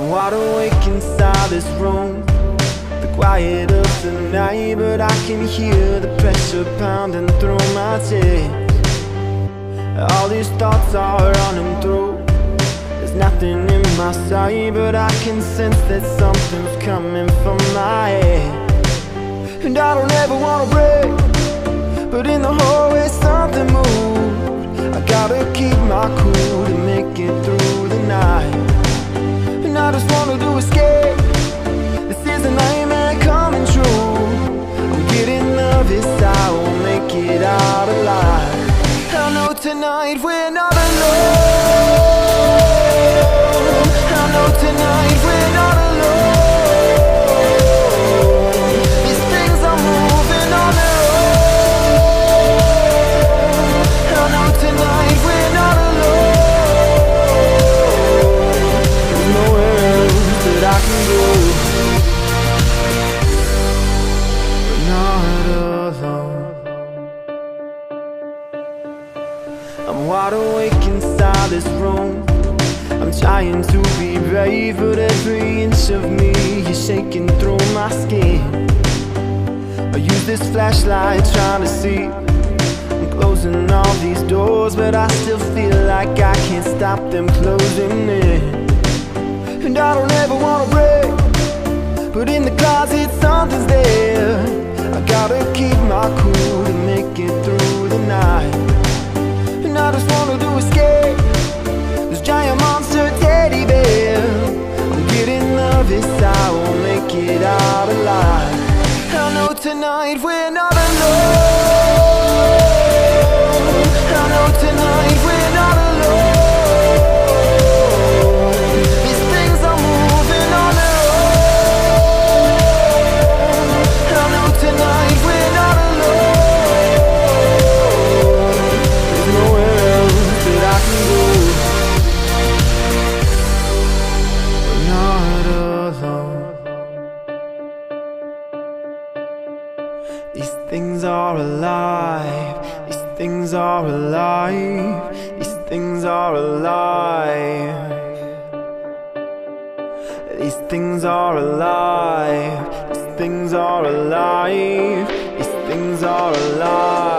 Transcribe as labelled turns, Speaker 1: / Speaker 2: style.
Speaker 1: I'm wide awake inside this room, the quiet of the night, but I can hear the pressure pounding through my chest. All these thoughts are running through. There's nothing in my sight, but I can sense that something's coming from my head. And I don't ever wanna break, but in the hallway something moved. I gotta keep my cool to make it through the night. And I just wanted to escape. This is a nightmare coming true. I'm getting nervous, I won't make it out alive. I know tonight we're not alone. I know tonight we're not alone. These things are moving on their own. I know tonight we're not alone. There's nowhere else that I can go. We're not alone. I'm wide awake inside this room. I'm trying to be brave, but every inch of me is shaking through my skin. I use this flashlight trying to see. I'm closing all these doors, but I still feel like I can't stop them closing in. And I don't ever wanna break, but in the closet something's there. I gotta keep my cool to make it through the night. And I just wanted to escape this giant monster teddy bear. I'm getting nervous, I won't make it out alive. I know tonight we're not alone. I know tonight we're not alone. These things are moving on their own. I know tonight we're not alone. There's nowhere else that I can go. We're not alone. These things are alive. These things are alive. These things are alive. These things are alive. These things are alive. These things are alive.